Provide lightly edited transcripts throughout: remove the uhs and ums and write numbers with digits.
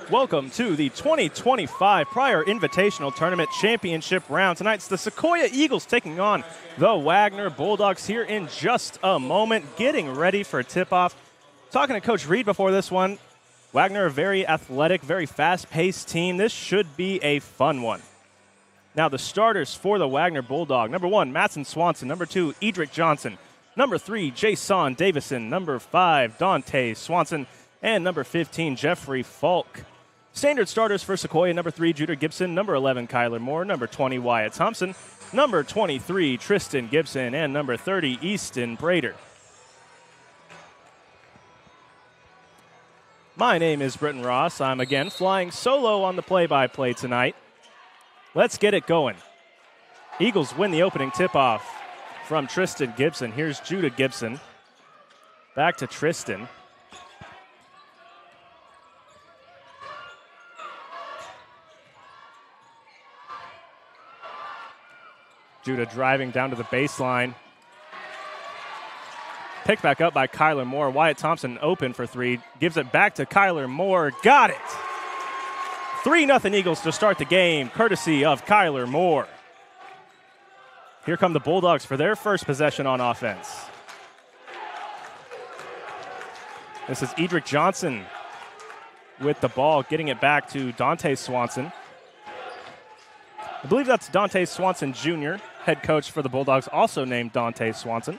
Welcome to the 2025 Pryor Invitational Tournament Championship round. Tonight's the Sequoyah Eagles taking on the Wagner Bulldogs here in just a moment, getting ready for tip-off. Talking to Coach Reed before this one, Wagner, a very athletic, very fast-paced team. This should be a fun one. Now the starters for the Wagner Bulldog: number 1, Matson Swanson; number 2, Edric Johnson; number 3, Jason Davison; number 5, Dante Swanson; and number 15, Jeffrey Falk. Standard starters for Sequoyah: number 3, Judah Gibson; number 11, Kyler Moore; number 20, Wyatt Thompson; number 23, Tristan Gibson; and number 30, Easton Prater. My name is Britton Ross. I'm again flying solo on the play-by-play tonight. Let's get it going. Eagles win the opening tip-off from Tristan Gibson. Here's Judah Gibson. Back to Tristan. Judah driving down to the baseline. Picked back up by Kyler Moore. Wyatt Thompson open for 3. Gives it back to Kyler Moore. Got it! 3-0 Eagles to start the game, courtesy of Kyler Moore. Here come the Bulldogs for their first possession on offense. This is Edric Johnson with the ball, getting it back to Dante Swanson. I believe that's Dante Swanson Jr., head coach for the Bulldogs, also named Dante Swanson.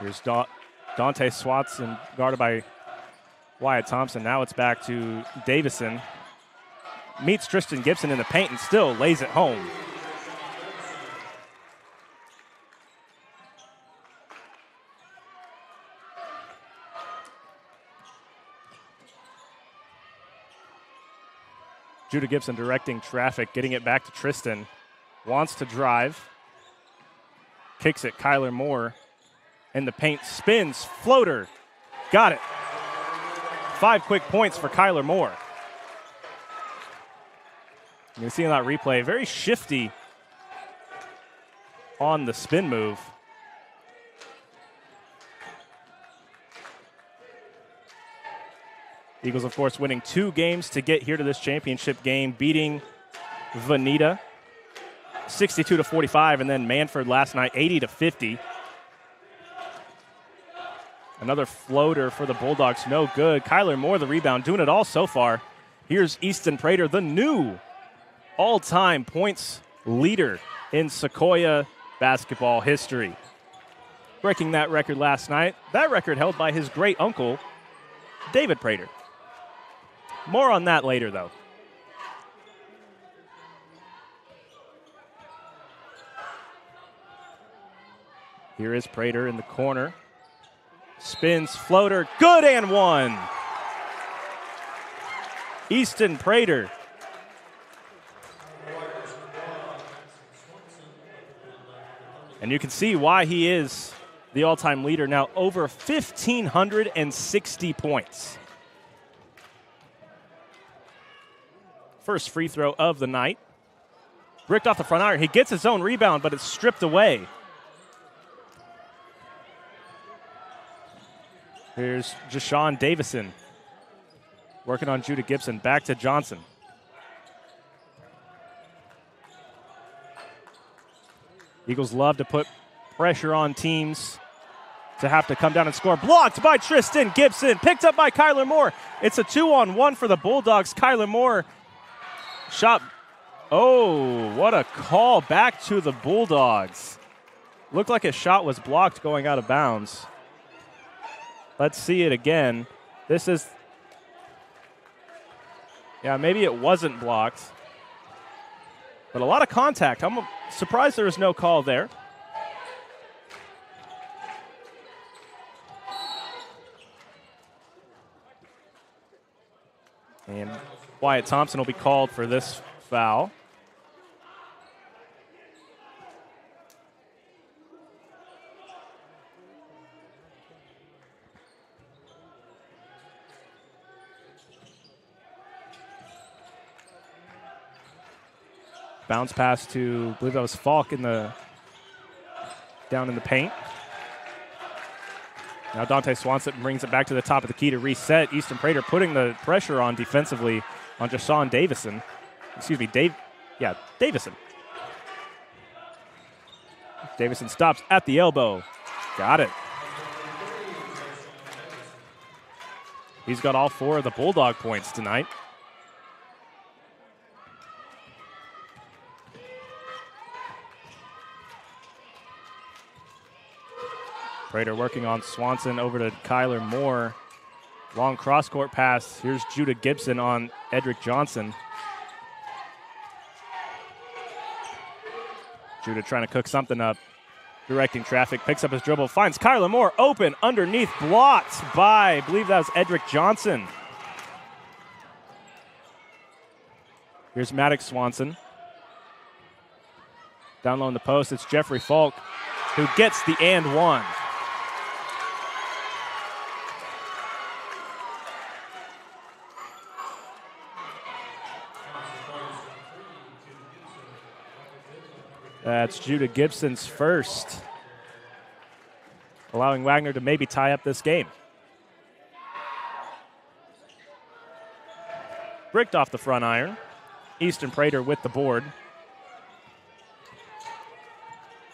Here's Dante Swanson guarded by Wyatt Thompson. Now it's back to Davison. Meets Tristan Gibson in the paint and still lays it home. Judah Gibson directing traffic, getting it back to Tristan. Wants to drive. Kicks it, Kyler Moore. In the paint, spins, floater. Got it. 5 quick points for Kyler Moore. You can see in that replay, very shifty on the spin move. Eagles, of course, winning 2 games to get here to this championship game, beating Veneta 62-45, and then Manford last night 80-50. Another floater for the Bulldogs, no good. Kyler Moore, the rebound, doing it all so far. Here's Easton Prater, the new all-time points leader in Sequoyah basketball history. Breaking that record last night. That record held by his great uncle, David Prater. More on that later, though. Here is Prater in the corner. Spins, floater, good and one. Easton Prater. And you can see why he is the all-time leader now, over 1,560 points. First free throw of the night. Bricked off the front iron. He gets his own rebound, but it's stripped away. Here's Jason Davison working on Judah Gibson. Back to Johnson. Eagles love to put pressure on teams to have to come down and score. Blocked by Tristan Gibson. Picked up by Kyler Moore. It's a 2-on-1 for the Bulldogs. Kyler Moore shot. Oh, what a call back to the Bulldogs. Looked like a shot was blocked going out of bounds. Let's see it again. This is, maybe it wasn't blocked. But a lot of contact. I'm surprised there was no call there. And Wyatt Thompson will be called for this foul. Bounce pass to, I believe that was Falk down in the paint. Now Dante Swanson brings it back to the top of the key to reset. Easton Prater putting the pressure on defensively on Jashawn Davison. Davison. Davison stops at the elbow. Got it. He's got all 4 of the Bulldog points tonight. Prater working on Swanson over to Kyler Moore. Long cross-court pass. Here's Judah Gibson on Edric Johnson. Judah trying to cook something up. Directing traffic, picks up his dribble, finds Kyler Moore open underneath, blocked by, I believe that was Edric Johnson. Here's Maddox Swanson. Down low in the post, it's Jeffrey Falk who gets the and one. That's Judah Gibson's first, allowing Wagner to maybe tie up this game. Bricked off the front iron. Easton Prater with the board.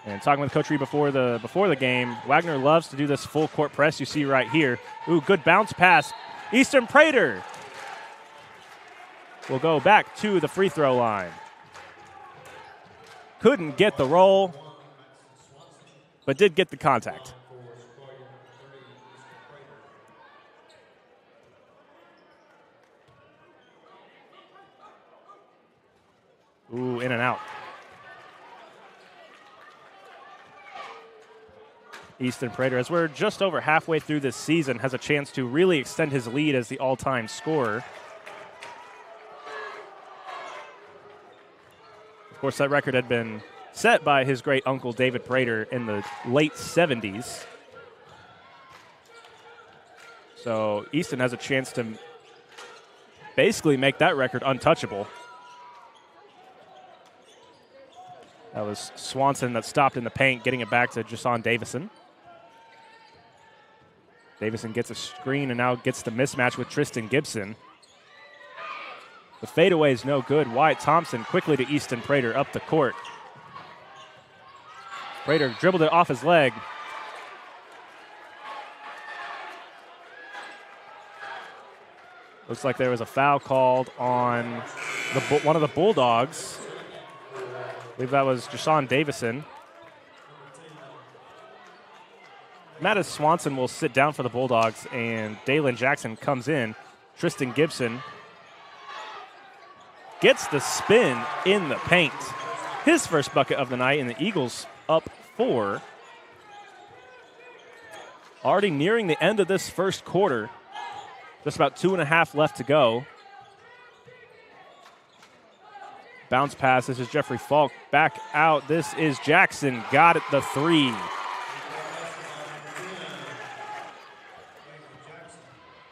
And talking with Coach Reed before the game, Wagner loves to do this full court press you see right here. Ooh, good bounce pass. Easton Prater will go back to the free throw line. Couldn't get the roll, but did get the contact. Ooh, in and out. Easton Prater, as we're just over halfway through this season, has a chance to really extend his lead as the all-time scorer. Of course, that record had been set by his great uncle David Prater in the late 70s. So Easton has a chance to basically make that record untouchable. That was Swanson that stopped in the paint, getting it back to Jashawn Davison. Davison gets a screen and now gets the mismatch with Tristan Gibson. The fadeaway is no good. Wyatt Thompson quickly to Easton Prater up the court. Prater dribbled it off his leg. Looks like there was a foul called on one of the Bulldogs. I believe that was Jashawn Davison. Mattis Swanson will sit down for the Bulldogs, and Dalen Jackson comes in. Tristan Gibson gets the spin in the paint. His first bucket of the night, and the Eagles up 4. Already nearing the end of this first quarter. Just about 2.5 left to go. Bounce pass. This is Jeffrey Falk. Back out. This is Jackson. Got it, the 3.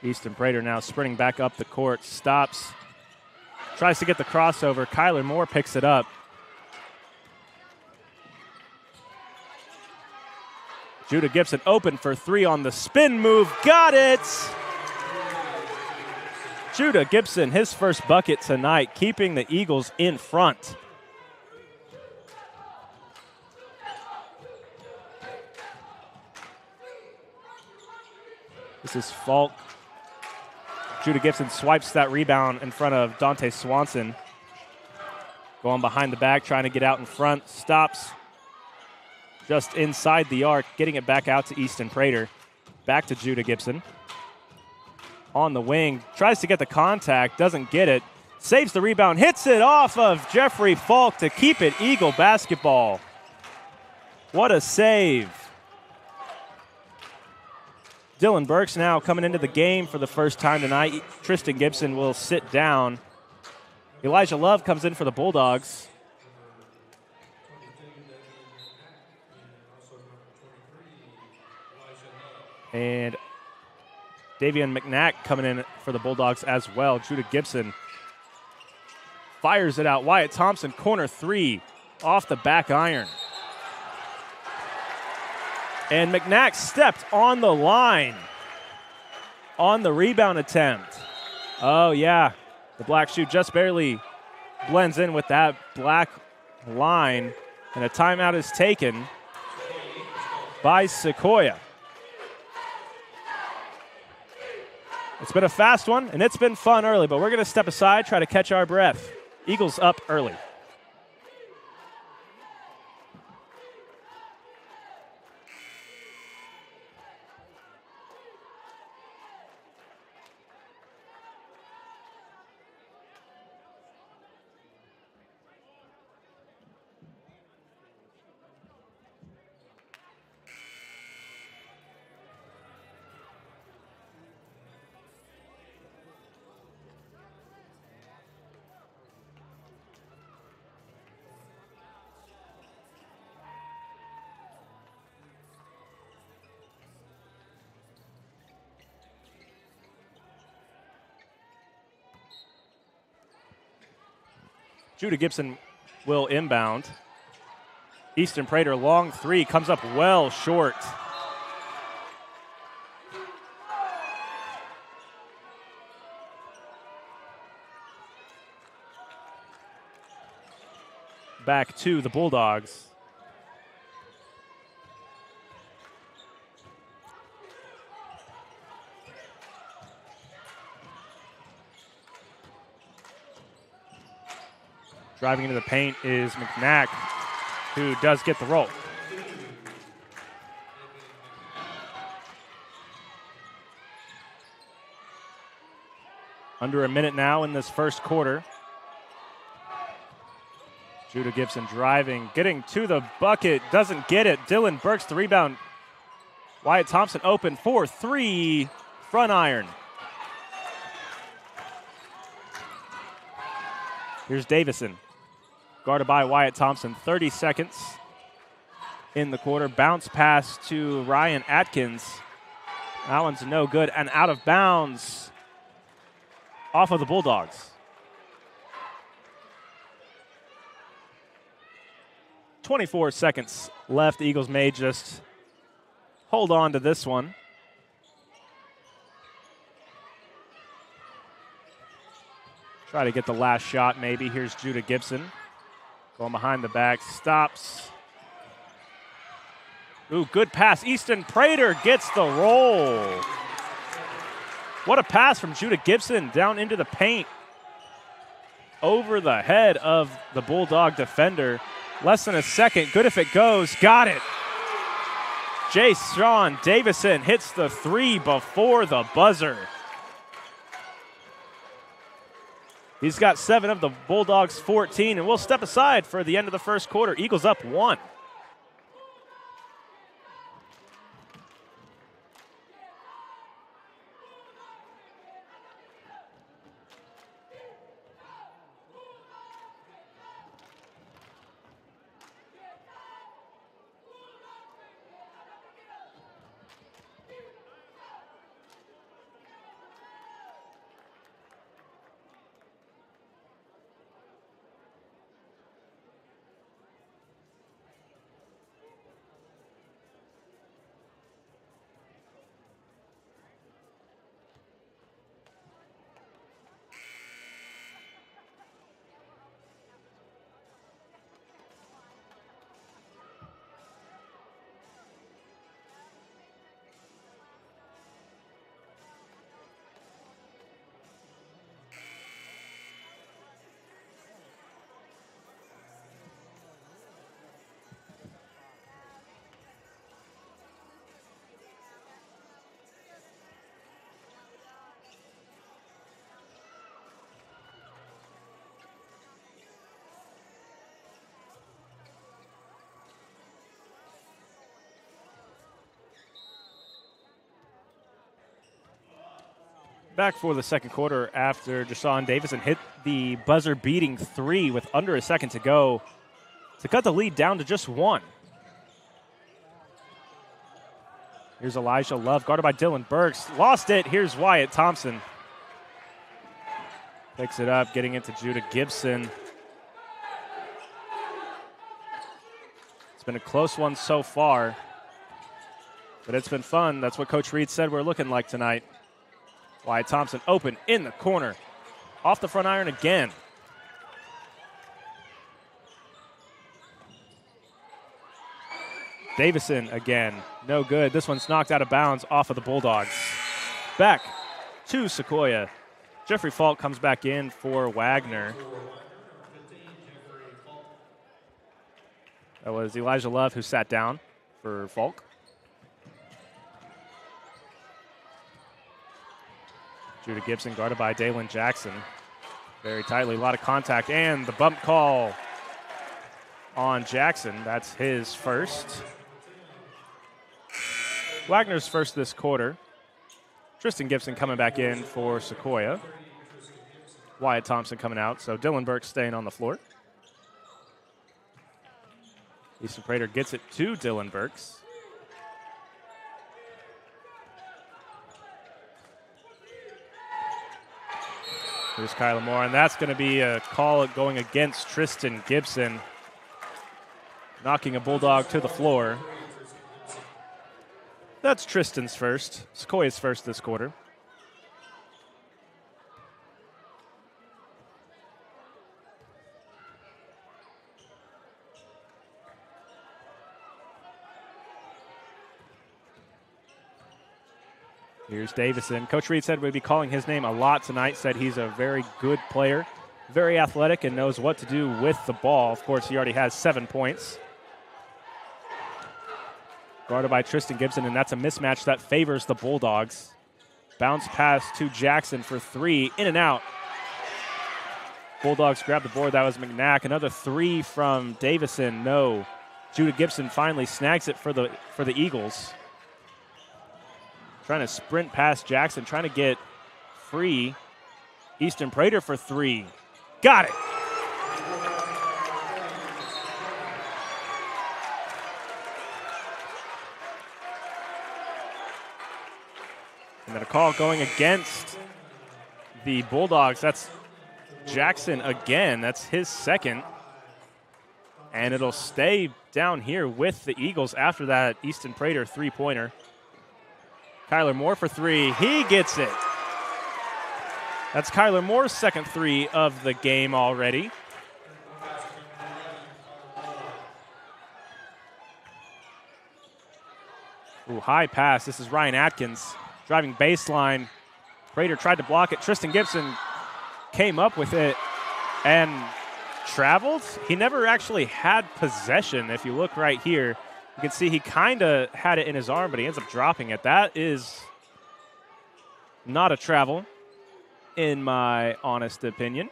Easton Prater now sprinting back up the court. Stops. Tries to get the crossover. Kyler Moore picks it up. Judah Gibson open for 3 on the spin move. Got it! Judah Gibson, his first bucket tonight, keeping the Eagles in front. This is Falk. Judah Gibson swipes that rebound in front of Dante Swanson. Going behind the back, trying to get out in front. Stops just inside the arc, getting it back out to Easton Prater. Back to Judah Gibson. On the wing, tries to get the contact, doesn't get it. Saves the rebound, hits it off of Jeffrey Falk to keep it Eagle basketball. What a save. Dylan Burks now coming into the game for the first time tonight. Tristan Gibson will sit down. Elijah Love comes in for the Bulldogs. And Davian McNack coming in for the Bulldogs as well. Judah Gibson fires it out. Wyatt Thompson, corner 3, off the back iron. And McNack stepped on the line on the rebound attempt. Oh, yeah. The black shoe just barely blends in with that black line. And a timeout is taken by Sequoyah. It's been a fast one, and it's been fun early, but we're going to step aside, try to catch our breath. Eagles up early. Judah Gibson will inbound. Easton Prater, long three, comes up well short. Back to the Bulldogs. Driving into the paint is McNack, who does get the roll. Under a minute now in this first quarter. Judah Gibson driving, getting to the bucket, doesn't get it. Dylan Burks the rebound. Wyatt Thompson open for three, front iron. Here's Davison, guarded by Wyatt Thompson. 30 seconds in the quarter. Bounce pass to Ryan Atkins. That one's no good and out of bounds off of the Bulldogs. 24 seconds left. The Eagles may just hold on to this one. Try to get the last shot maybe. Here's Judah Gibson. Going behind the back, stops. Ooh, good pass. Easton Prater gets the roll. What a pass from Judah Gibson down into the paint. Over the head of the Bulldog defender. Less than a second. Good if it goes. Got it. Sean Davison hits the three before the buzzer. He's got 7 of the Bulldogs' 14, and we'll step aside for the end of the first quarter. Eagles up 1. Back for the second quarter after Deshaun Davison hit the buzzer-beating three with under a second to go to cut the lead down to just 1. Here's Elijah Love, guarded by Dylan Burks. Lost it. Here's Wyatt Thompson. Picks it up, getting into Judah Gibson. It's been a close one so far. But it's been fun. That's what Coach Reed said we're looking like tonight. Wyatt Thompson open in the corner. Off the front iron again. Davison again. No good. This one's knocked out of bounds off of the Bulldogs. Back to Sequoyah. Jeffrey Falk comes back in for Wagner. That was Elijah Love who sat down for Falk. Judah Gibson guarded by Dalen Jackson. Very tightly, a lot of contact, and the bump call on Jackson. That's his first. Wagner's first this quarter. Tristan Gibson coming back in for Sequoyah. Wyatt Thompson coming out, so Dylan Burke staying on the floor. Easton Prater gets it to Dylan Burks. Here's Kyler Moore, and that's going to be a call going against Tristan Gibson, knocking a Bulldog to the floor. That's Tristan's first. Sequoyah's first this quarter. Here's Davison. Coach Reed said we'd be calling his name a lot tonight, said he's a very good player, very athletic, and knows what to do with the ball. Of course, he already has 7 points. Guarded by Tristan Gibson, and that's a mismatch that favors the Bulldogs. Bounce pass to Jackson for three, in and out. Bulldogs grab the board. That was McNack. Another three from Davison. No. Judah Gibson finally snags it for the Eagles. Trying to sprint past Jackson, trying to get free. Easton Prater for three. Got it. And then a call going against the Bulldogs. That's Jackson again. That's his second. And it'll stay down here with the Eagles after that Easton Prater three-pointer. Kyler Moore for three. He gets it. That's Kyler Moore's second three of the game already. Ooh, high pass. This is Ryan Atkins driving baseline. Prater tried to block it. Tristan Gibson came up with it and traveled. He never actually had possession. If you look right here, you can see he kind of had it in his arm, but he ends up dropping it. That is not a travel, in my honest opinion.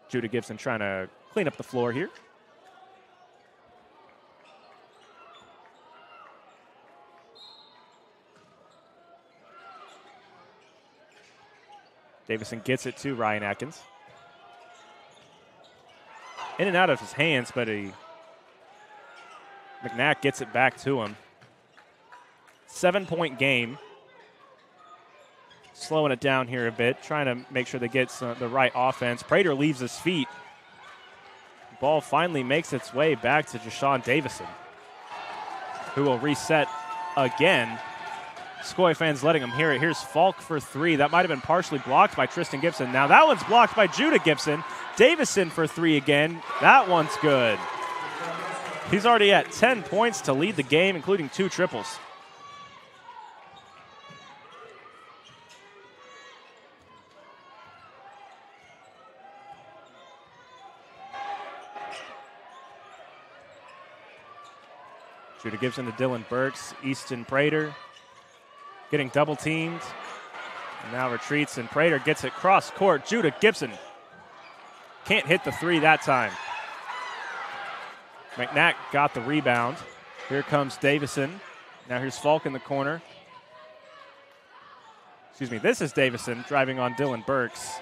Judah Gibson trying to clean up the floor here. Davison gets it to Ryan Atkins. In and out of his hands, but McNack gets it back to him. 7-point game. Slowing it down here a bit, trying to make sure they get the right offense. Prater leaves his feet. Ball finally makes its way back to Jashawn Davison, who will reset again. Sequoyah fans letting him hear it. Here's Falk for three. That might have been partially blocked by Tristan Gibson. Now that one's blocked by Judah Gibson. Davison for three again. That one's good. He's already at 10 points to lead the game, including 2 triples. Judah Gibson to Dylan Burks. Easton Prater getting double teamed. And now retreats, and Prater gets it cross court. Judah Gibson can't hit the three that time. McNack got the rebound. Here comes Davison. Now here's Falk in the corner. Excuse me, this is Davison driving on Dylan Burks.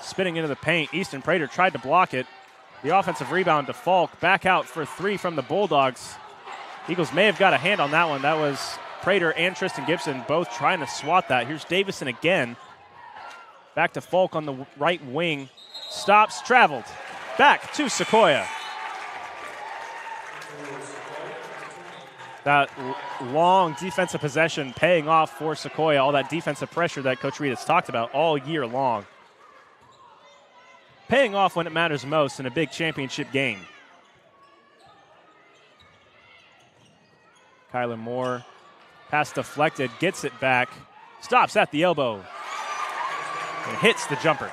Spinning into the paint. Easton Prater tried to block it. The offensive rebound to Falk. Back out for three from the Bulldogs. Eagles may have got a hand on that one. That was Prater and Tristan Gibson both trying to swat that. Here's Davison again. Back to Falk on the right wing. Stops, traveled. Back to Sequoyah. That long defensive possession paying off for Sequoyah, all that defensive pressure that Coach Reed has talked about all year long. Paying off when it matters most in a big championship game. Kyler Moore, pass deflected, gets it back, stops at the elbow, and hits the jumper.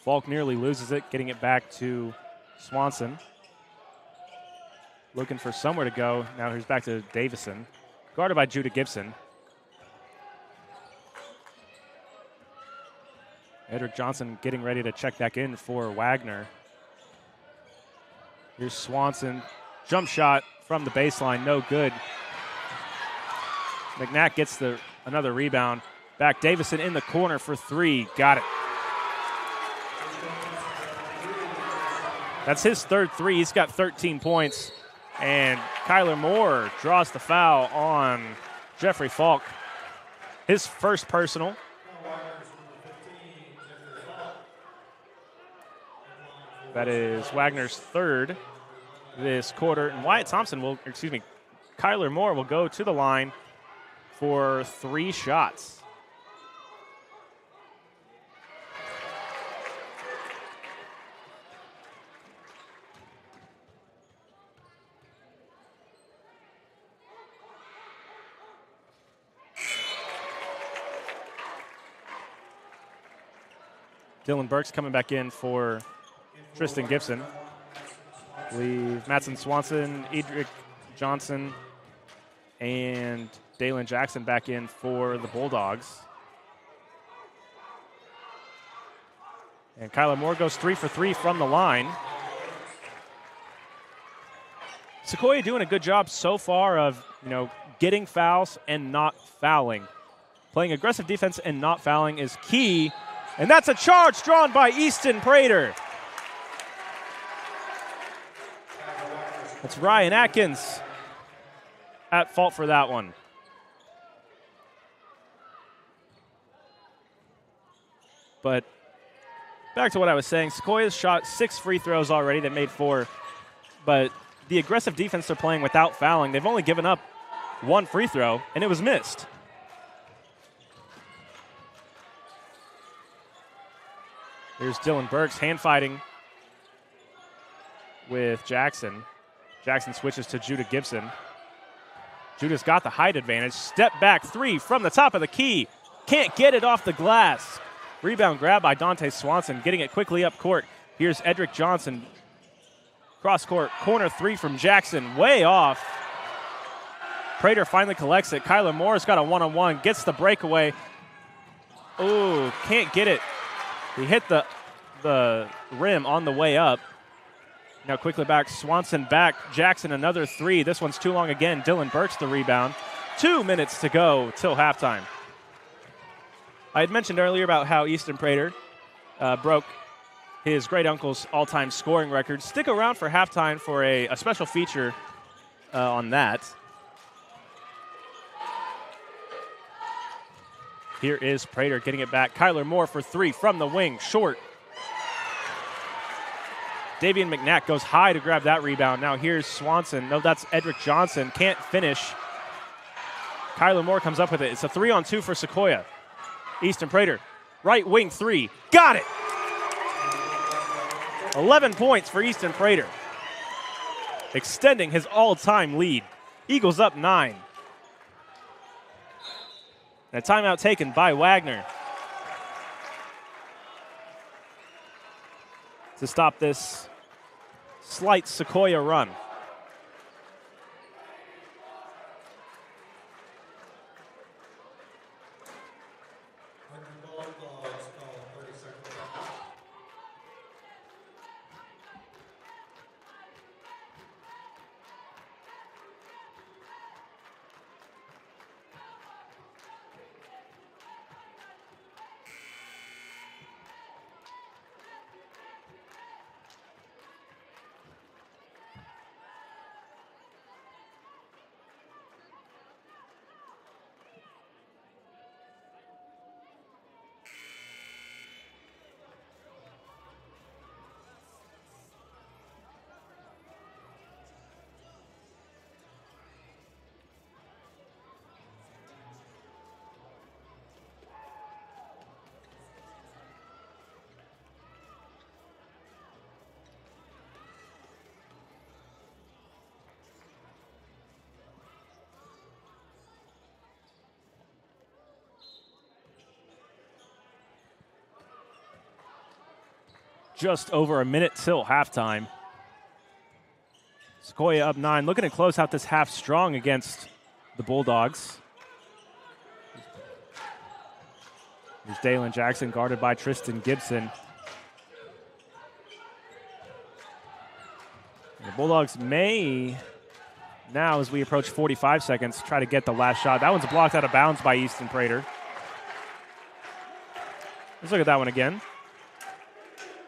Falk nearly loses it, getting it back to Swanson. Looking for somewhere to go. Now he's back to Davison. Guarded by Judah Gibson. Edric Johnson getting ready to check back in for Wagner. Here's Swanson. Jump shot from the baseline, no good. McNack gets another rebound. Back Davison in the corner for three. Got it. That's his third three. He's got 13 points. And Kyler Moore draws the foul on Jeffrey Falk. His first personal. That is Wagner's third this quarter. And Kyler Moore will go to the line for 3 shots. Dylan Burks coming back in for Tristan Gibson. Leave Mattson Swanson, Edric Johnson, and Dalen Jackson back in for the Bulldogs. And Kyler Moore goes 3 for 3 from the line. Sequoyah doing a good job so far of, getting fouls and not fouling. Playing aggressive defense and not fouling is key. And that's a charge drawn by Easton Prater. That's Ryan Atkins at fault for that one. But back to what I was saying, Sequoyah's shot 6 free throws already. They made 4. But the aggressive defense they're playing without fouling, they've only given up 1 free throw, and it was missed. Here's Dylan Burks hand fighting with Jackson. Jackson switches to Judah Gibson. Judah's got the height advantage. Step back 3 from the top of the key. Can't get it off the glass. Rebound grab by Dante Swanson, getting it quickly up court. Here's Edric Johnson. Cross court, corner 3 from Jackson, way off. Prater finally collects it. Kyler Moore's got a one-on-one, gets the breakaway. Ooh, can't get it. He hit the rim on the way up. Now quickly back, Swanson back, Jackson another 3. This one's too long again. Dylan Burks the rebound. 2 minutes to go till halftime. I had mentioned earlier about how Easton Prater broke his great uncle's all-time scoring record. Stick around for halftime for a special feature on that. Here is Prater getting it back. Kyler Moore for 3 from the wing, short. Davian McNack goes high to grab that rebound. Now here's Swanson. No, that's Edric Johnson. Can't finish. Kyler Moore comes up with it. It's a 3-on-2 for Sequoyah. Easton Prater, right wing 3. Got it! 11 points for Easton Prater. Extending his all-time lead. Eagles up 9. And a timeout taken by Wagner to stop this slight Sequoyah run. just over a minute till halftime. Sequoyah up 9, looking to close out this half strong against the Bulldogs. There's Dalen Jackson guarded by Tristan Gibson. The Bulldogs may now, as we approach 45 seconds, try to get the last shot. That one's blocked out of bounds by Easton Prater. Let's look at that one again.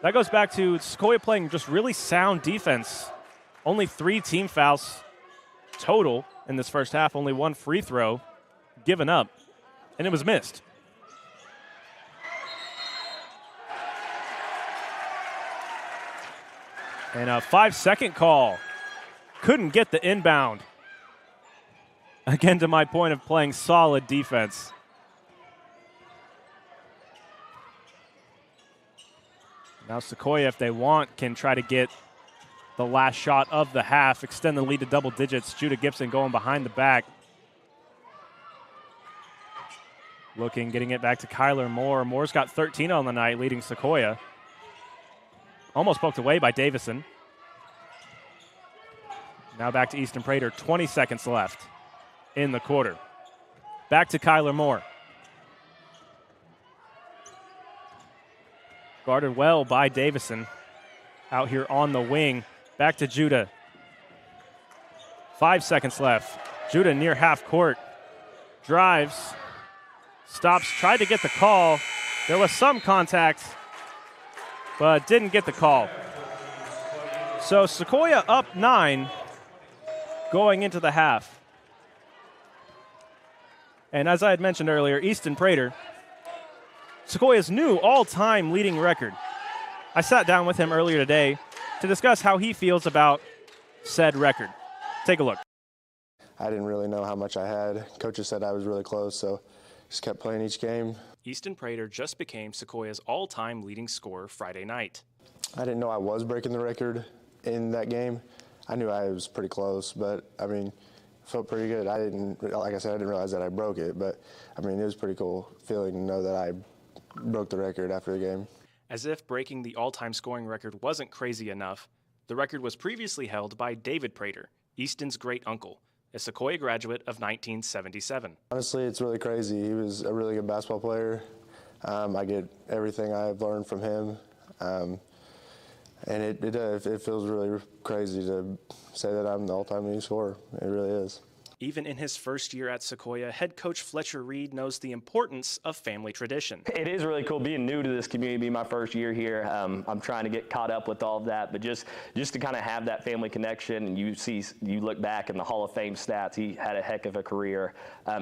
That goes back to Sequoyah playing just really sound defense. Only 3 team fouls total in this first half. Only 1 free throw given up, and it was missed. And a 5-second call. Couldn't get the inbound. Again, to my point of playing solid defense. Now Sequoyah, if they want, can try to get the last shot of the half, extend the lead to double digits. Judah Gibson going behind the back. Looking, getting it back to Kyler Moore. Moore's got 13 on the night, leading Sequoyah. Almost poked away by Davison. Now back to Easton Prater, 20 seconds left in the quarter. Back to Kyler Moore. Guarded well by Davison. Out here on the wing. Back to Judah. 5 seconds left. Judah near half court. Drives. Stops, tried to get the call. There was some contact, but didn't get the call. So Sequoyah up 9 going into the half. And as I had mentioned earlier, Easton Prater, Sequoyah's new all-time leading record. I sat down with him earlier today to discuss how he feels about said record. Take a look. I didn't really know how much I had. Coaches said I was really close, so just kept playing each game. Easton Prater just became Sequoyah's all-time leading scorer Friday night. I didn't know I was breaking the record in that game. I knew I was pretty close, but, I mean, felt pretty good. Like I said, I didn't realize that I broke it, but, I mean, it was pretty cool feeling to know that I broke the record after the game. As if breaking the all-time scoring record wasn't crazy enough, the record was previously held by David Prater, Easton's great uncle, a Sequoyah graduate of 1977. Honestly, it's really crazy. He was a really good basketball player. I get everything I've learned from him. And it feels really crazy to say that I'm the all-time leading scorer. It really is. Even in his first year at Sequoyah, head coach Fletcher Reed knows the importance of family tradition. It is really cool being new to this community, being my first year here. I'm trying to get caught up with all of that, but just to kind of have that family connection, and you look back in the Hall of Fame stats, he had a heck of a career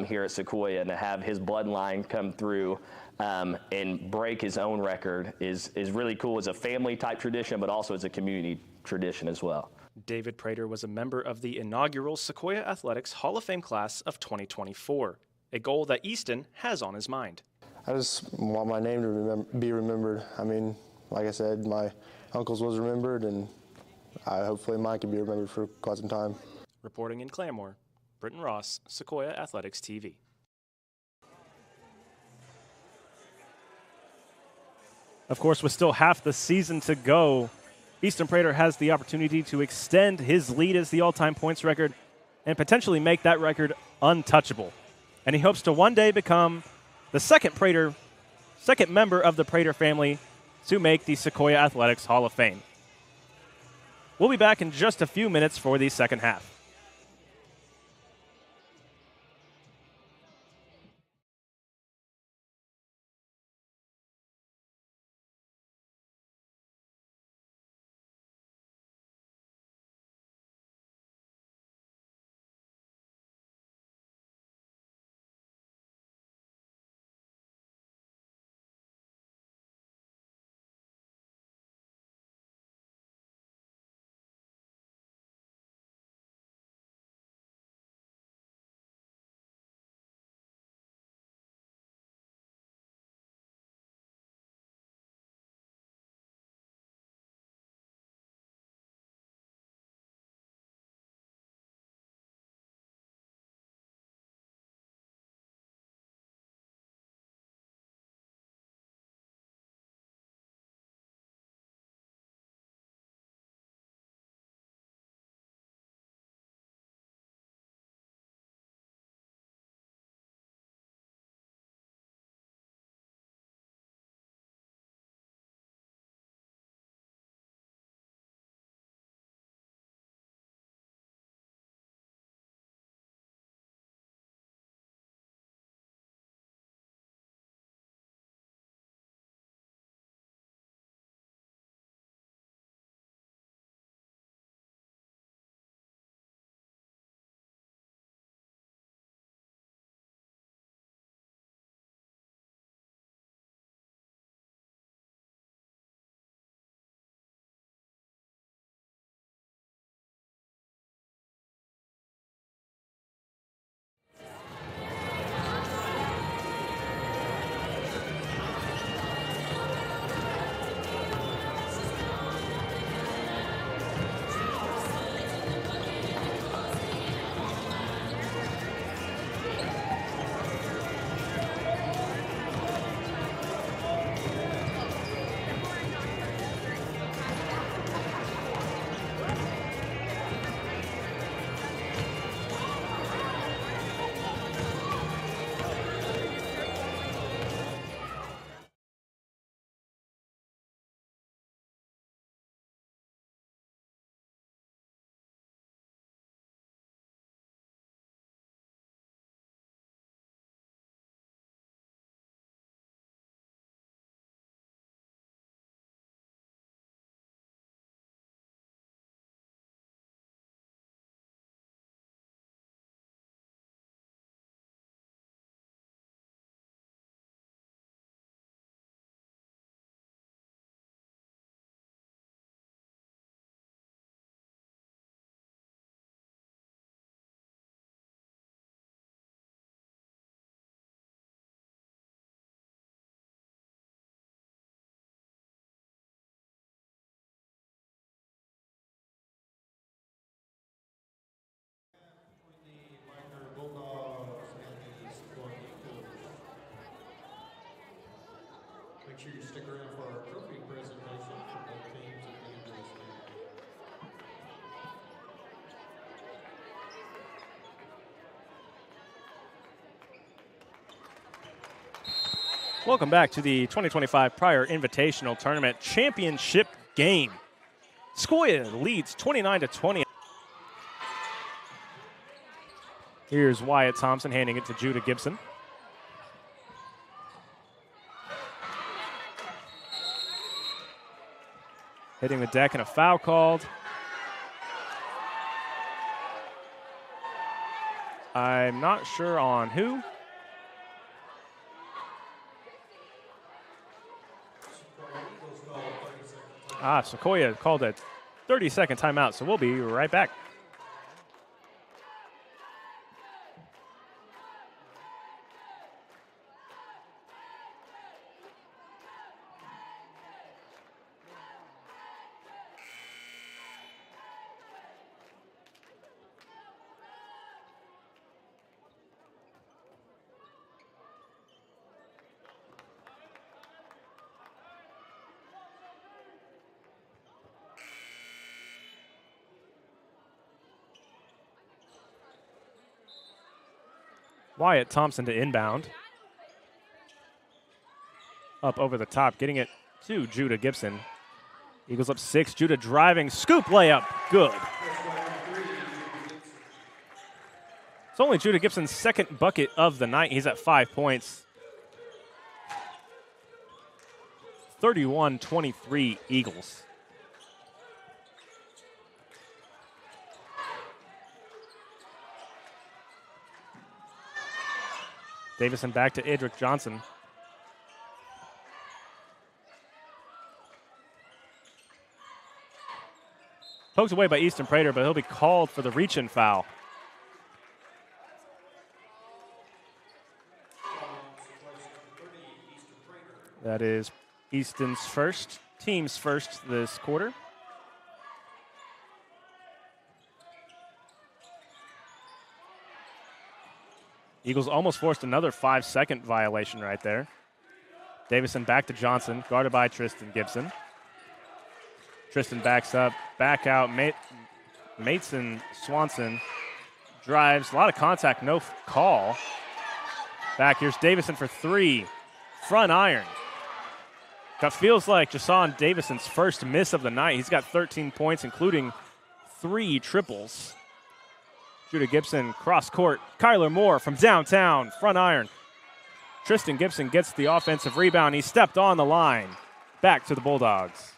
here at Sequoyah, and to have his bloodline come through and break his own record is really cool as a family type tradition, but also as a community tradition as well. David Prater was a member of the inaugural Sequoyah Athletics Hall of Fame class of 2024, a goal that Easton has on his mind. I just want my name to be remembered. I mean, like I said, my uncle's was remembered, and hopefully mine can be remembered for quite some time. Reporting in Claremore, Britton Ross, Sequoyah Athletics TV. Of course, with still half the season to go, Easton Prater has the opportunity to extend his lead as the all-time points record and potentially make that record untouchable. And he hopes to one day become the second member of the Prater family to make the Sequoyah Athletics Hall of Fame. We'll be back in just a few minutes for the second half. Make sure you stick around for our trophy presentation for both teams at the end of this game. Welcome back to the 2025 Pryor Invitational Tournament Championship game. Sequoyah leads 29-20. Here's Wyatt Thompson handing it to Judah Gibson. Hitting the deck and a foul called. I'm not sure on who. Sequoyah called a 30-second timeout, so we'll be right back. Wyatt Thompson to inbound. Up over the top, getting it to Judah Gibson. Eagles up 6. Judah driving, scoop layup, good. It's only Judah Gibson's second bucket of the night. He's at 5 points. 31-23 Eagles. Davison back to Edric Johnson. Poked away by Easton Prater, but he'll be called for the reach-in foul. That is Easton's first, team's first this quarter. Eagles almost forced another 5-second violation right there. Davison back to Johnson, guarded by Tristan Gibson. Tristan backs up, back out. Mason Swanson drives, a lot of contact, no call. Back, here's Davison for 3. Front iron. That feels like Jason Davison's first miss of the night. He's got 13 points, including 3 triples. Judah Gibson, cross court. Kyler Moore from downtown, front iron. Tristan Gibson gets the offensive rebound. He stepped on the line. Back to the Bulldogs.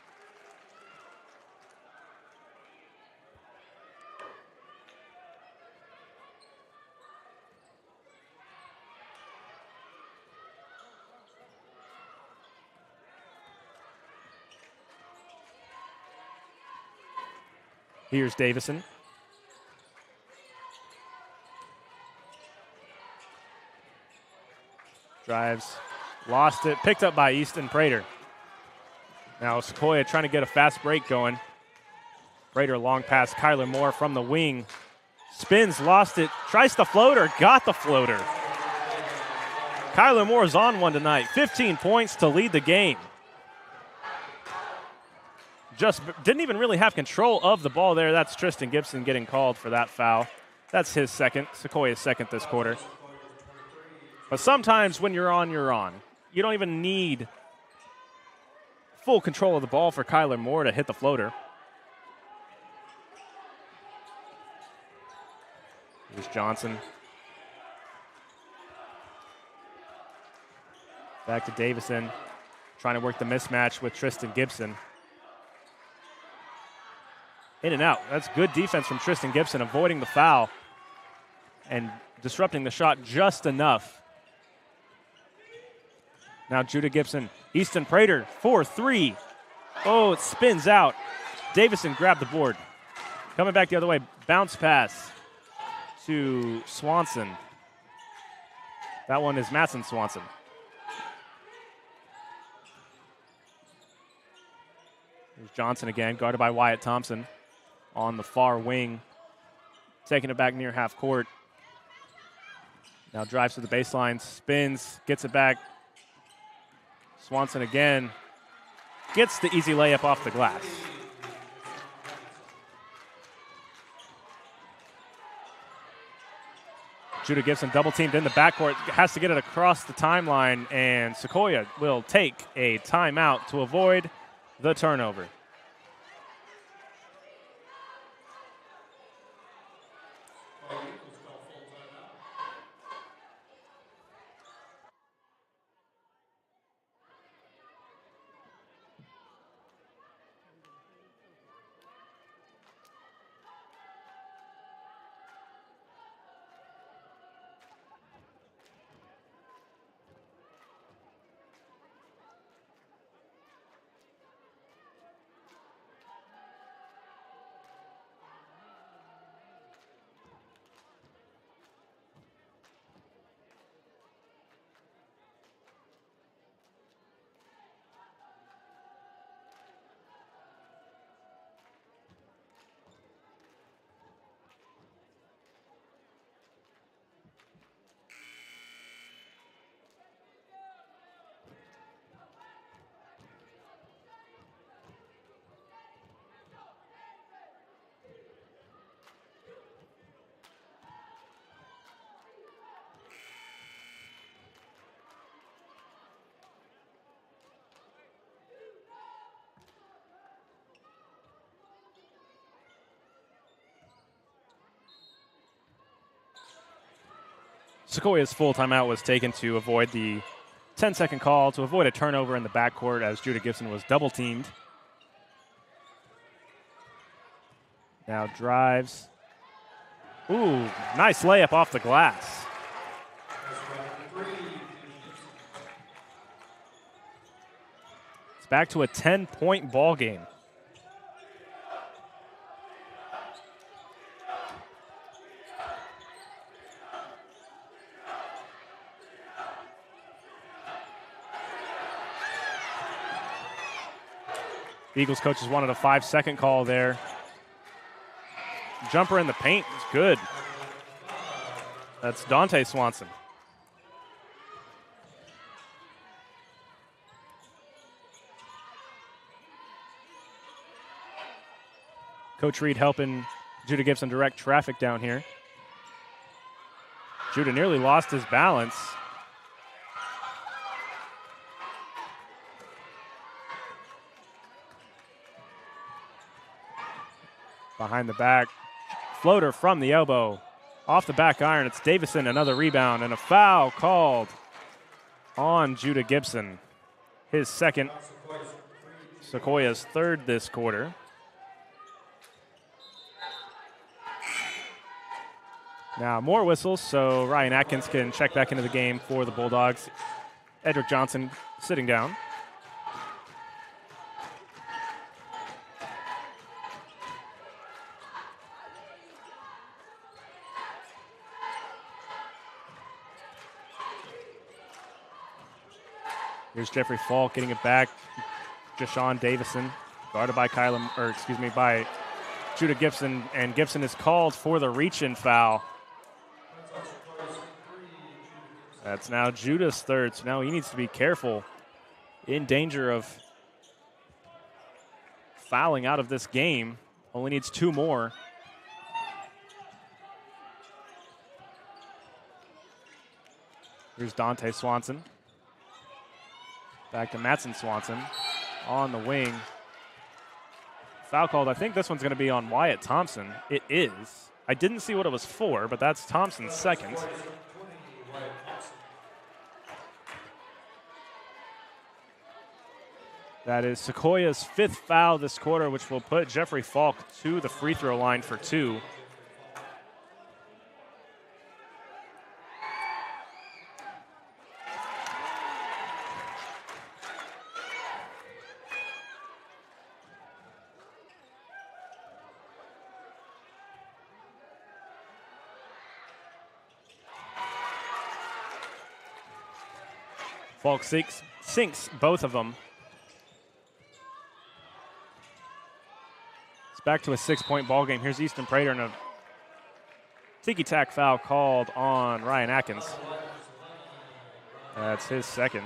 Here's Davison. Drives, lost it, picked up by Easton Prater. Now Sequoyah trying to get a fast break going. Prater long pass, Kyler Moore from the wing. Spins, lost it, tries the floater, got the floater. Kyler Moore's on one tonight, 15 points to lead the game. Just didn't even really have control of the ball there. That's Tristan Gibson getting called for that foul. That's his second, Sequoyah's second this quarter. But sometimes when you're on, you're on. You don't even need full control of the ball for Kyler Moore to hit the floater. Here's Johnson. Back to Davison, trying to work the mismatch with Tristan Gibson. In and out. That's good defense from Tristan Gibson, avoiding the foul and disrupting the shot just enough. Now Judah Gibson, Easton Prater, 4-3. Oh, it spins out. Davison grabbed the board. Coming back the other way, bounce pass to Swanson. That one is Madsen Swanson. Here's Johnson again, guarded by Wyatt Thompson on the far wing. Taking it back near half court. Now drives to the baseline, spins, gets it back. Swanson again gets the easy layup off the glass. Judah Gibson double teamed in the backcourt, has to get it across the timeline, and Sequoyah will take a timeout to avoid the turnover. Sequoiah's full timeout was taken to avoid the 10-second call, to avoid a turnover in the backcourt as Judah Gibson was double teamed. Now drives. Ooh, nice layup off the glass. It's back to a 10-point ball game. The Eagles coaches wanted a 5-second call there. Jumper in the paint is good. That's Dante Swanson. Coach Reed helping Judah Gibson direct traffic down here. Judah nearly lost his balance. Behind the back, floater from the elbow, off the back iron. It's Davison, another rebound, and a foul called on Judah Gibson. His second, Sequoiah's third this quarter. Now more whistles, so Ryan Atkins can check back into the game for the Bulldogs. Edric Johnson sitting down. Here's Jeffrey Falk getting it back. Jashawn Davison, guarded by by Judah Gibson, and Gibson is called for the reach-in foul. That's now Judah's third, so now he needs to be careful. In danger of fouling out of this game. Only needs 2 more. Here's Dante Swanson. Back to Mattson Swanson on the wing. Foul called. I think this one's going to be on Wyatt Thompson. It is. I didn't see what it was for, but that's Thompson's second. That is Sequoiah's 5th foul this quarter, which will put Jeffrey Falk to the free throw line for 2. Falk sinks both of them. It's back to a 6-point ball game. Here's Easton Prater and a ticky-tack foul called on Ryan Atkins. That's his second.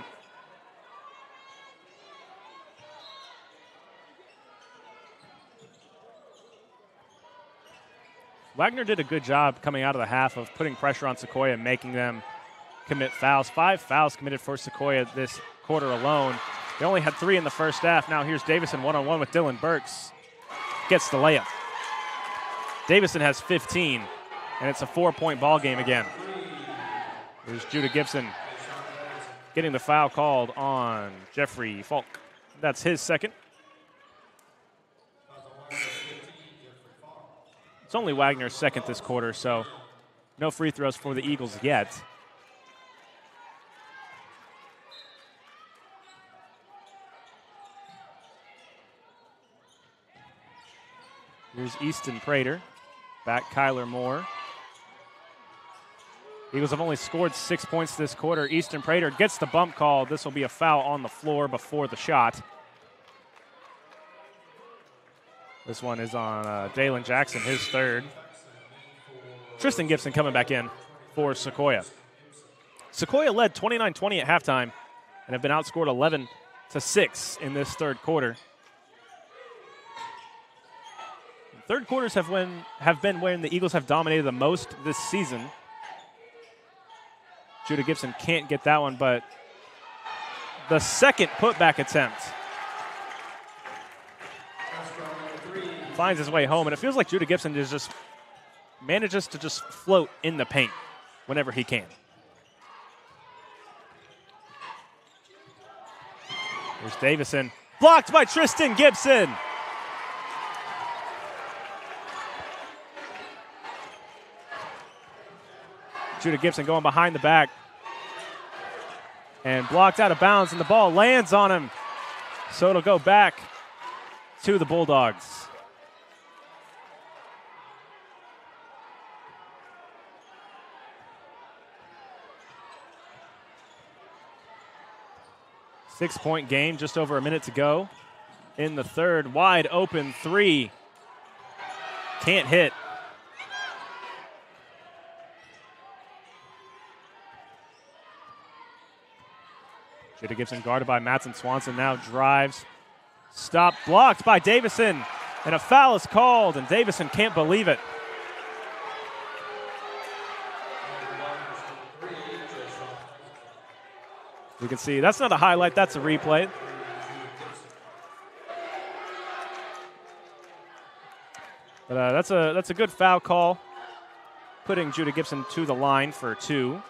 Wagner did a good job coming out of the half of putting pressure on Sequoyah and making them commit fouls. 5 fouls committed for Sequoyah this quarter alone. They only had 3 in the first half. Now here's Davison one-on-one with Dylan Burks. Gets the layup. Davison has 15, and it's a 4-point ball game again. Here's Judah Gibson getting the foul called on Jeffrey Falk. That's his second. It's only Wagner's second this quarter, so no free throws for the Eagles yet. Here's Easton Prater. Back Kyler Moore. Eagles have only scored 6 points this quarter. Easton Prater gets the bump call. This will be a foul on the floor before the shot. This one is on Dalen Jackson, his third. Tristan Gibson coming back in for Sequoyah. Sequoyah led 29-20 at halftime and have been outscored 11-6 in this third quarter. Third quarters have been when the Eagles have dominated the most this season. Judah Gibson can't get that one, but the second putback attempt finds his way home, and it feels like Judah Gibson manages to just float in the paint whenever he can. Here's Davison, blocked by Tristan Gibson. Judah Gibson going behind the back and blocked out of bounds, and the ball lands on him. So it'll go back to the Bulldogs. Six-point game, just over a minute to go in the third. Wide open three. Can't hit. Judah Gibson guarded by Mattson Swanson, now drives. Stop, blocked by Davison, and a foul is called, and Davison can't believe it. You can see that's not a highlight, that's a replay. But that's a good foul call, putting Judah Gibson to the line for 2.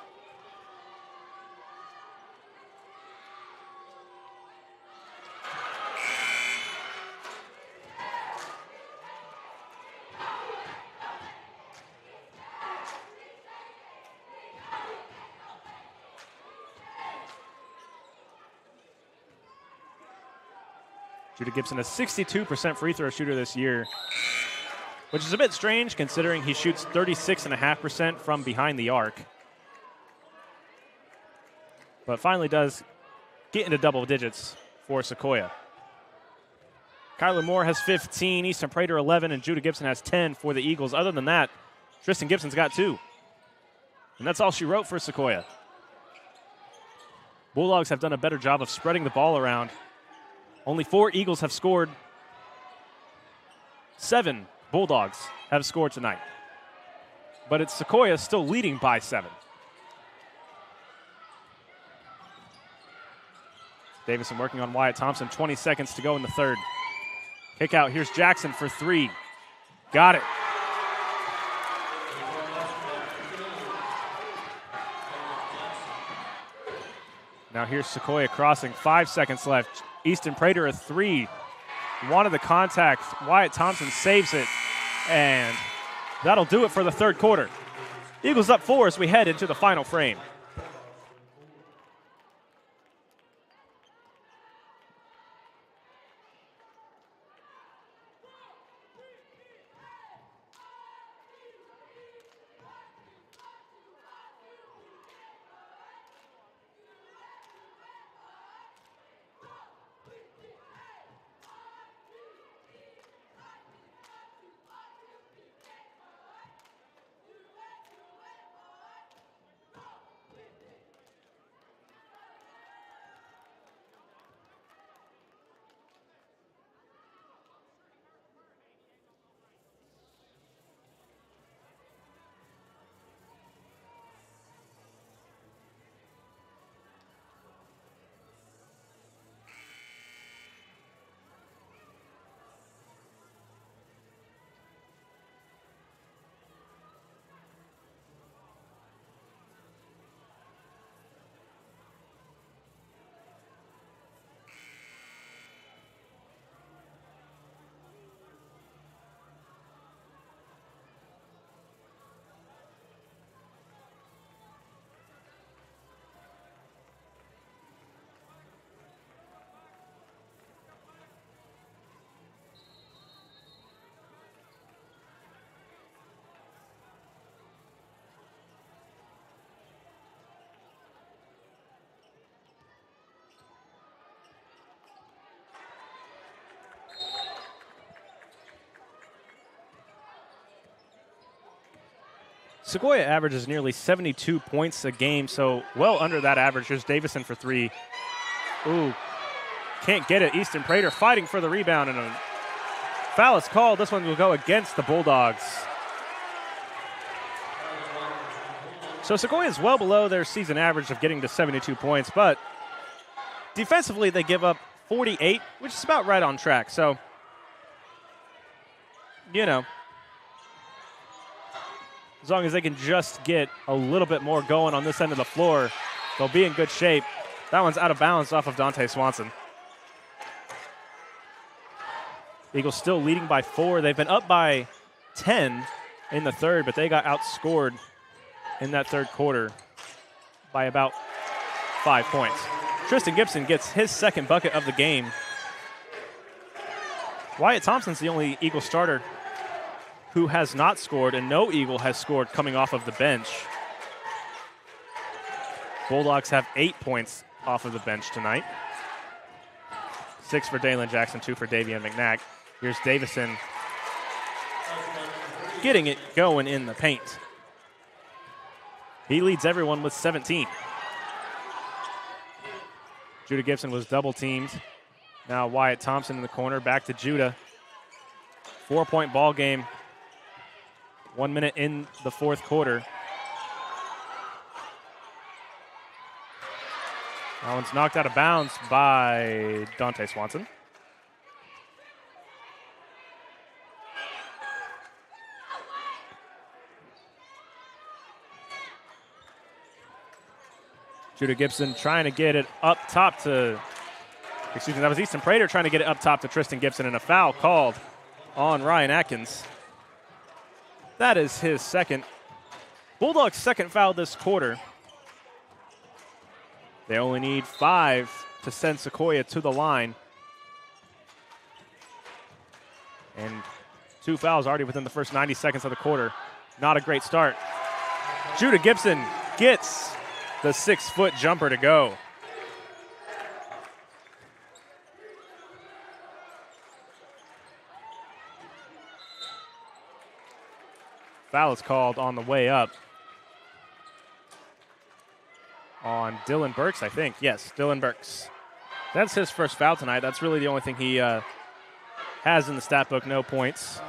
Judah Gibson, a 62% free throw shooter this year, which is a bit strange considering he shoots 36.5% from behind the arc. But finally does get into double digits for Sequoyah. Kyler Moore has 15, Easton Prater 11, and Judah Gibson has 10 for the Eagles. Other than that, Tristan Gibson's got 2. And that's all she wrote for Sequoyah. Bulldogs have done a better job of spreading the ball around. Only 4 Eagles have scored. 7 Bulldogs have scored tonight. But it's Sequoyah still leading by 7. Davison working on Wyatt Thompson. 20 seconds to go in the third. Kick out. Here's Jackson for 3. Got it. Now here's Sequoyah crossing. 5 seconds left. Easton Prater a 3. Wanted the contact. Wyatt Thompson saves it. And that'll do it for the third quarter. Eagles up 4 as we head into the final frame. Sequoyah averages nearly 72 points a game, so well under that average. Here's Davison for three. Ooh, can't get it. Easton Prater fighting for the rebound, and a foul is called. This one will go against the Bulldogs. So Sequoyah is well below their season average of getting to 72 points, but defensively they give up 48, which is about right on track. So, you know, as long as they can just get a little bit more going on this end of the floor, they'll be in good shape. That one's out of bounds off of Dante Swanson. Eagles still leading by 4. They've been up by 10 in the third, but they got outscored in that third quarter by about 5 points. Tristan Gibson gets his second bucket of the game. Wyatt Thompson's the only Eagle starter who has not scored, and no Eagle has scored coming off of the bench. Bulldogs have 8 points off of the bench tonight. 6 for Dalen Jackson, 2 for Davian McNack. Here's Davison getting it going in the paint. He leads everyone with 17. Judah Gibson was double teamed. Now Wyatt Thompson in the corner, back to Judah. 4-point ball game. 1 minute in the fourth quarter. That one's knocked out of bounds by Dante Swanson. Judah Gibson trying to get it up top to, excuse me, that was Easton Prater trying to get it up top to Tristan Gibson, and a foul called on Ryan Atkins. That is his second. Bulldogs' second foul this quarter. They only need 5 to send Sequoyah to the line. And 2 fouls already within the first 90 seconds of the quarter. Not a great start. Judah Gibson gets the 6-foot jumper to go. Foul is called on the way up on Dylan Burks, I think. Yes, Dylan Burks. That's his first foul tonight. That's really the only thing he has in the stat book, no points.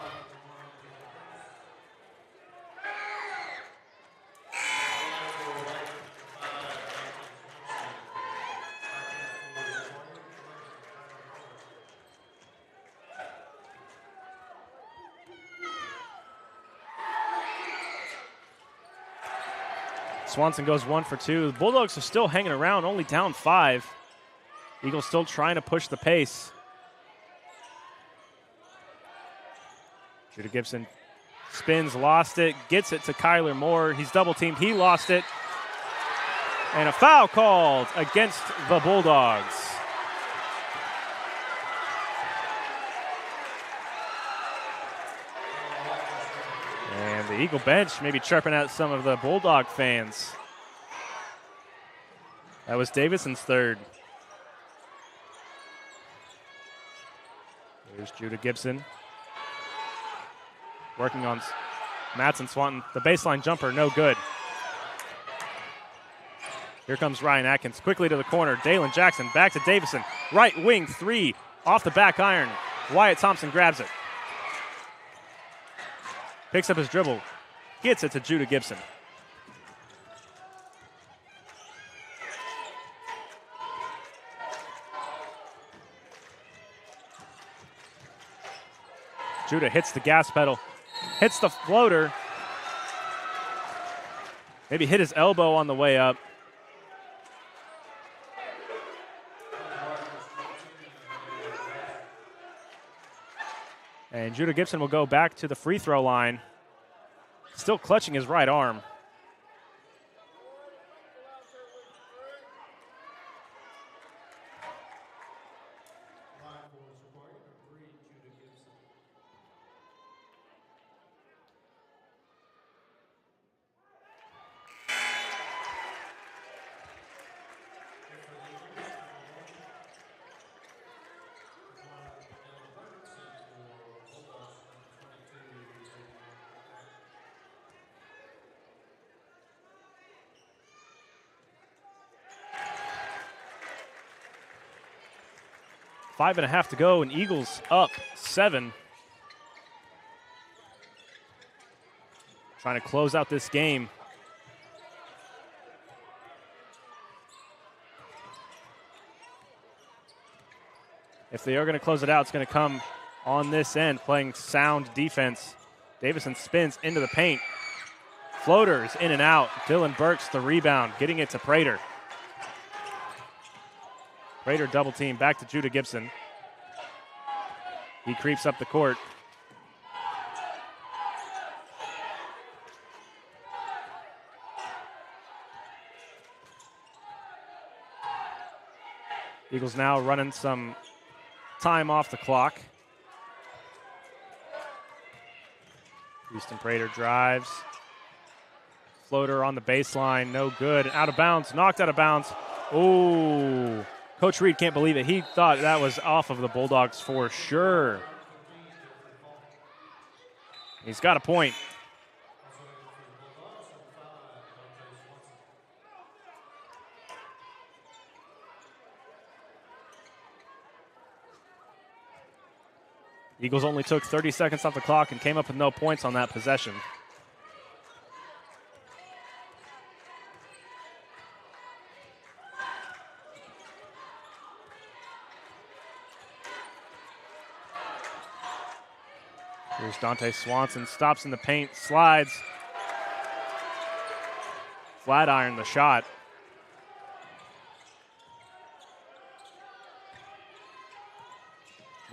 Swanson goes 1 for 2. The Bulldogs are still hanging around, only down 5. Eagles still trying to push the pace. Judah Gibson spins, lost it, gets it to Kyler Moore. He's double teamed, he lost it. And a foul called against the Bulldogs. And the Eagle bench maybe chirping at some of the Bulldog fans. That was Davison's third. Here's Judah Gibson. Working on Madsen Swanton. The baseline jumper, no good. Here comes Ryan Atkins. Quickly to the corner. Dalen Jackson back to Davison. Right wing 3 off the back iron. Wyatt Thompson grabs it. Picks up his dribble. Gets it to Judah Gibson. Judah hits the gas pedal. Hits the floater. Maybe hit his elbow on the way up. And Judah Gibson will go back to the free throw line. Still clutching his right arm. 5.5 to go, and Eagles up 7. Trying to close out this game. If they are going to close it out, it's going to come on this end, playing sound defense. Davison spins into the paint. Floaters in and out. Dylan Burks the rebound, getting it to Pryor. Pryor double team, back to Judah Gibson. He creeps up the court. Eagles now running some time off the clock. Houston Pryor drives. Floater on the baseline, no good. Out of bounds, knocked out of bounds. Ooh, Coach Reed can't believe it. He thought that was off of the Bulldogs for sure. He's got a point. Eagles only took 30 seconds off the clock and came up with no points on that possession. Here's Dante Swanson, stops in the paint, slides. Flat iron the shot.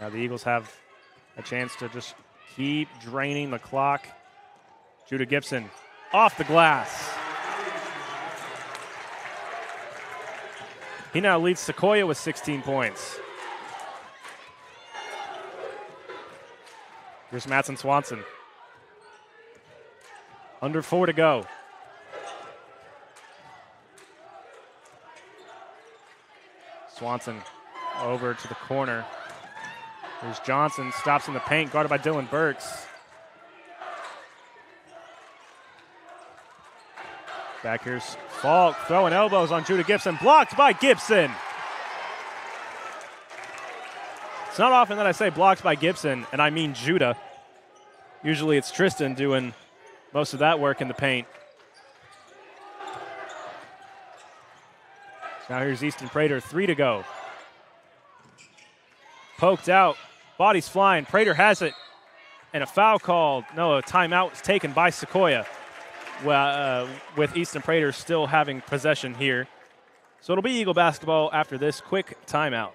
Now the Eagles have a chance to just keep draining the clock. Judah Gibson off the glass. He now leads Sequoyah with 16 points. Here's Matson Swanson. Under 4 to go. Swanson over to the corner. Here's Johnson, stops in the paint, guarded by Dylan Burks. Back here's Falk, throwing elbows on Judah Gibson, blocked by Gibson. It's not often that I say blocked by Gibson, and I mean Judah. Usually it's Tristan doing most of that work in the paint. Now here's Easton Pryor, 3 to go. Poked out, bodies flying, Pryor has it, and a foul called. No, a timeout was taken by Sequoyah, with Easton Pryor still having possession here. So it'll be Eagle basketball after this quick timeout.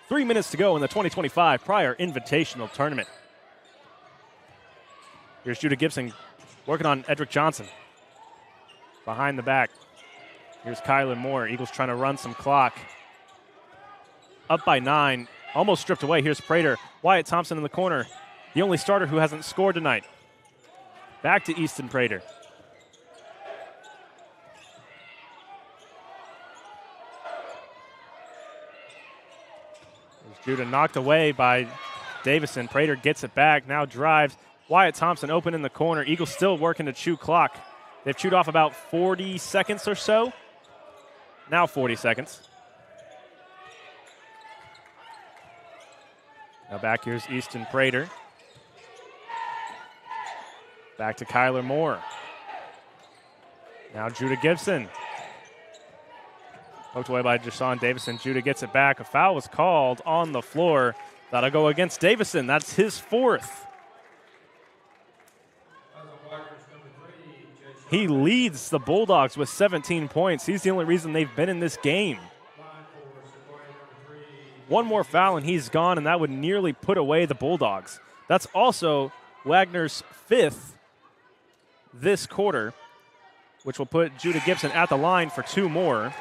3 minutes to go in the 2025 Pryor Invitational Tournament. Here's Judah Gibson working on Edric Johnson. Behind the back. Here's Kylan Moore. Eagles trying to run some clock. Up by 9. Almost stripped away. Here's Pryor. Wyatt Thompson in the corner. The only starter who hasn't scored tonight. Back to Easton Pryor. Judah knocked away by Davison. Pryor gets it back, now drives. Wyatt Thompson open in the corner. Eagles still working to chew clock. They've chewed off about 40 seconds or so. Now 40 seconds. Now back here's Easton Prater. Back to Kyler Moore. Now Judah Gibson. Poked away by Jashawn Davison. Judah gets it back. A foul was called on the floor. That'll go against Davison. That's his 4th. He leads the Bulldogs with 17 points. He's the only reason they've been in this game. One more foul and he's gone, and that would nearly put away the Bulldogs. That's also Wagner's 5th this quarter, which will put Judah Gibson at the line for 2 more.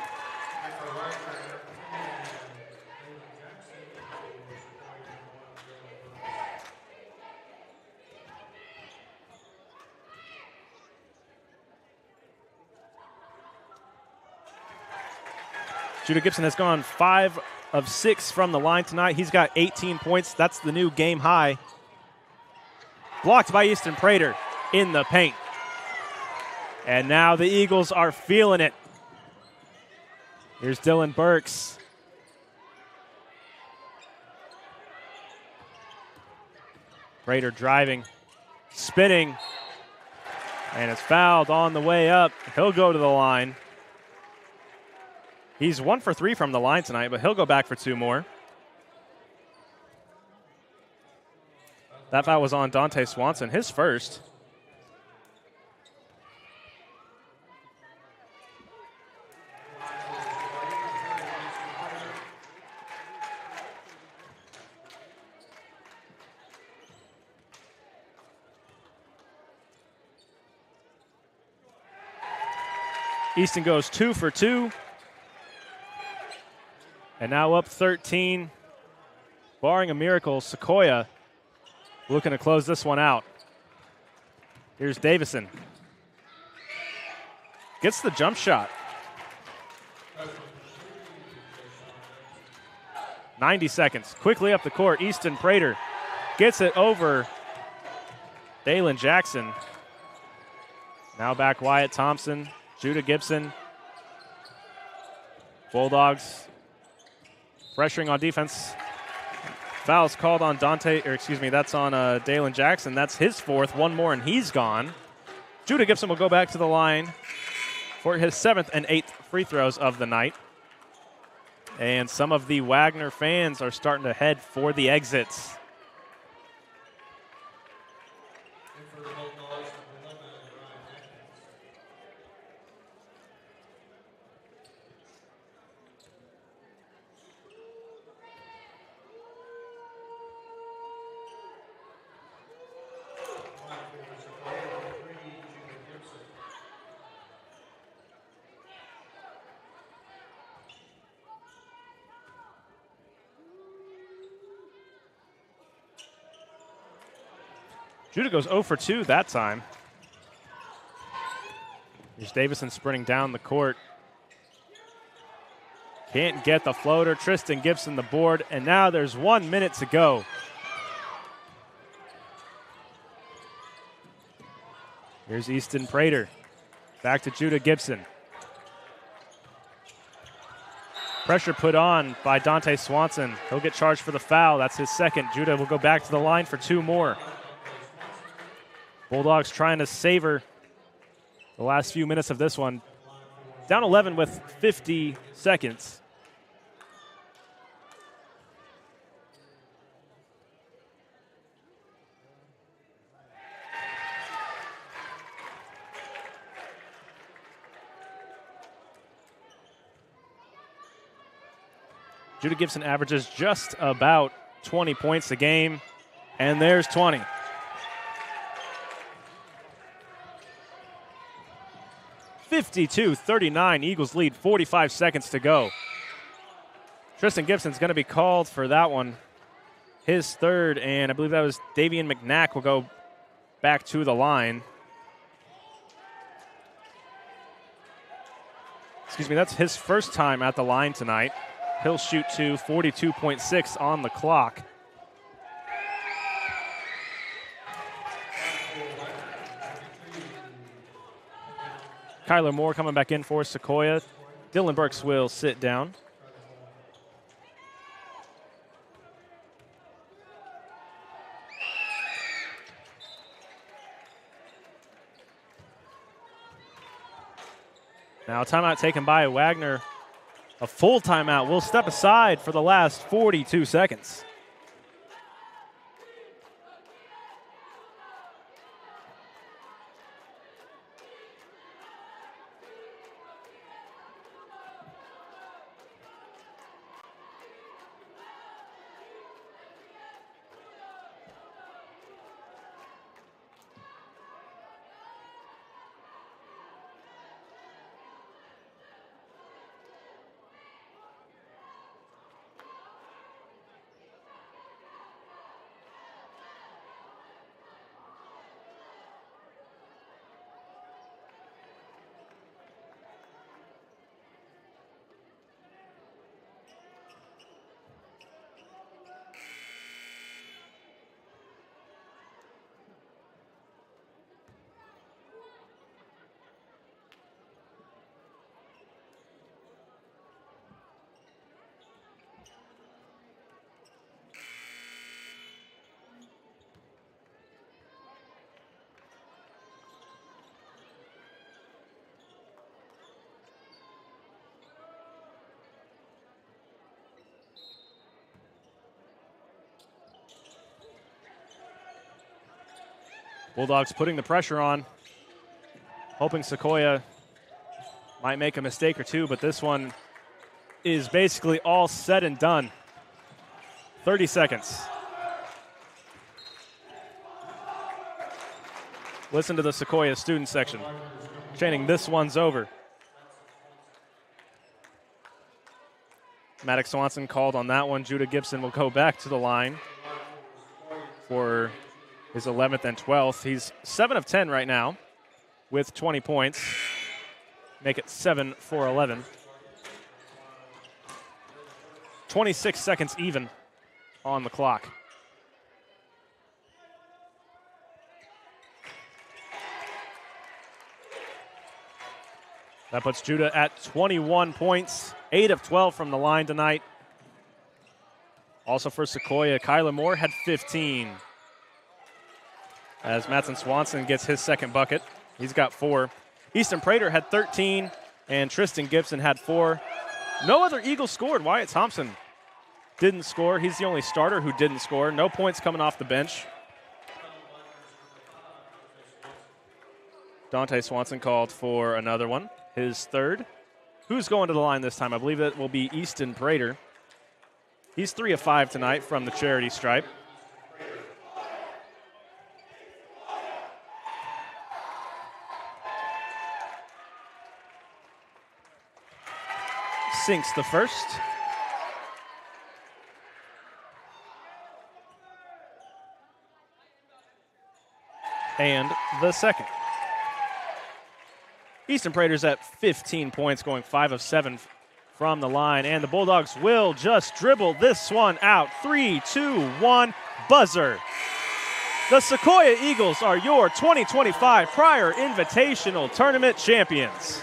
Judah Gibson has gone 5 of 6 from the line tonight. He's got 18 points. That's the new game high. Blocked by Easton Prater in the paint. And now the Eagles are feeling it. Here's Dylan Burks. Prater driving, spinning, and it's fouled on the way up. He'll go to the line. He's 1 for 3 from the line tonight, but he'll go back for 2 more. That foul was on Dante Swanson, his first. Easton goes 2 for 2. And now up 13. Barring a miracle, Sequoyah looking to close this one out. Here's Davison. Gets the jump shot. 90 seconds. Quickly up the court. Easton Prater gets it over Dalen Jackson. Now back Wyatt Thompson. Judah Gibson. Bulldogs pressuring on defense. Foul's called on that's on Dalen Jackson. That's his 4th. 1 more and he's gone. Judah Gibson will go back to the line for his 7th and 8th free throws of the night. And some of the Wagner fans are starting to head for the exits. Judah goes 0 for 2 that time. Here's Davison sprinting down the court. Can't get the floater. Tristan Gibson the board, and now there's 1 minute to go. Here's Easton Prater. Back to Judah Gibson. Pressure put on by Dante Swanson. He'll get charged for the foul. That's his 2nd. Judah will go back to the line for 2 more. Bulldogs trying to savor the last few minutes of this one. Down 11 with 50 seconds. Judah Gibson averages just about 20 points a game, and there's 20. (52-39), Eagles lead, 45 seconds to go. Tristan Gibson's going to be called for that one. His 3rd, and I believe that was Davian McNack will go back to the line. Excuse me, that's his first time at the line tonight. He'll shoot to 42.6 on the clock. Kyler Moore coming back in for Sequoyah. Dylan Burks will sit down. Now a timeout taken by Wagner. A full timeout. We'll step aside for the last 42 seconds. Bulldogs putting the pressure on, hoping Sequoyah might make a mistake or two, but this one is basically all said and done. 30 seconds. Listen to the Sequoyah student section chanting, "This one's over." Maddox Swanson called on that one. Judah Gibson will go back to the line for his 11th and 12th. He's 7 of 10 right now with 20 points. Make it 7 for 11. 26 seconds even on the clock. That puts Judah at 21 points, 8 of 12 from the line tonight. Also for Sequoyah, Kyler Moore had 15. As Madsen Swanson gets his second bucket. He's got 4. Easton Prater had 13, and Tristan Gibson had 4. No other Eagles scored. Wyatt Thompson didn't score. He's the only starter who didn't score. No points coming off the bench. Dante Swanson called for another one, his third. Who's going to the line this time? I believe it will be Easton Prater. He's 3 of 5 tonight from the charity stripe. Sinks the first. And the second. Easton Prater's at 15 points, going 5 of 7 from the line. And the Bulldogs will just dribble this one out. 3, 2, 1, buzzer. The Sequoyah Eagles are your 2025 Pryor Invitational Tournament champions.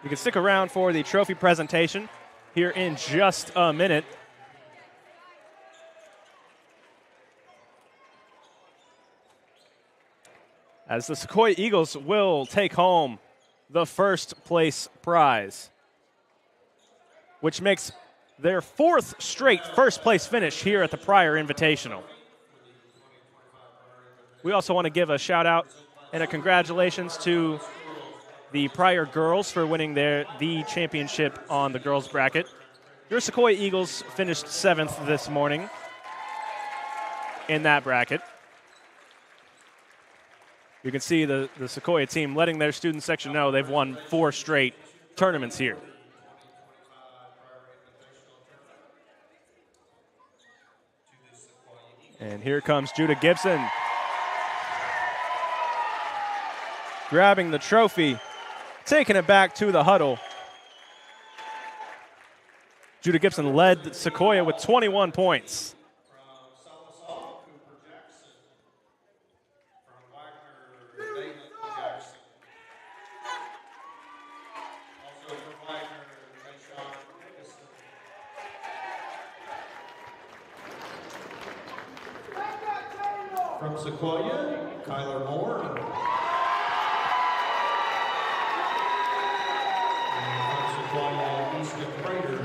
You can stick around for the trophy presentation here in just a minute. As the Sequoyah Eagles will take home the first place prize, which makes their 4th straight first place finish here at the Pryor Invitational. We also want to give a shout out and a congratulations to the Pryor girls for winning the championship on the girls bracket. Your Sequoyah Eagles finished 7th this morning in that bracket. You can see the Sequoyah team letting their student section know they've won 4 straight tournaments here. And here comes Judah Gibson, grabbing the trophy, taking it back to the huddle. Judah Gibson led Sequoyah with 21 points. From Sequoyah, Kyler Moore. And from Sequoyah, Easton Pryor.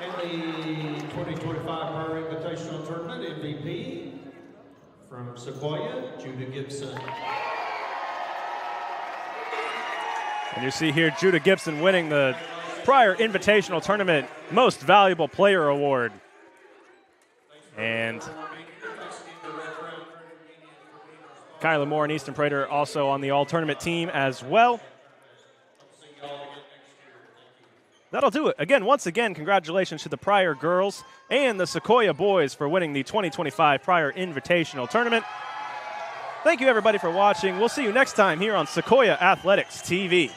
And the 2025 Pryor Invitational Tournament MVP from Sequoyah, Judah Gibson. And you see here Judah Gibson winning the Pryor Invitational Tournament Most Valuable Player Award. And Kyler Moore and Easton Prater also on the all-tournament team as well. That'll do it. Again, once again, congratulations to the Pryor girls and the Sequoyah boys for winning the 2025 Pryor Invitational Tournament. Thank you, everybody, for watching. We'll see you next time here on Sequoyah Athletics TV.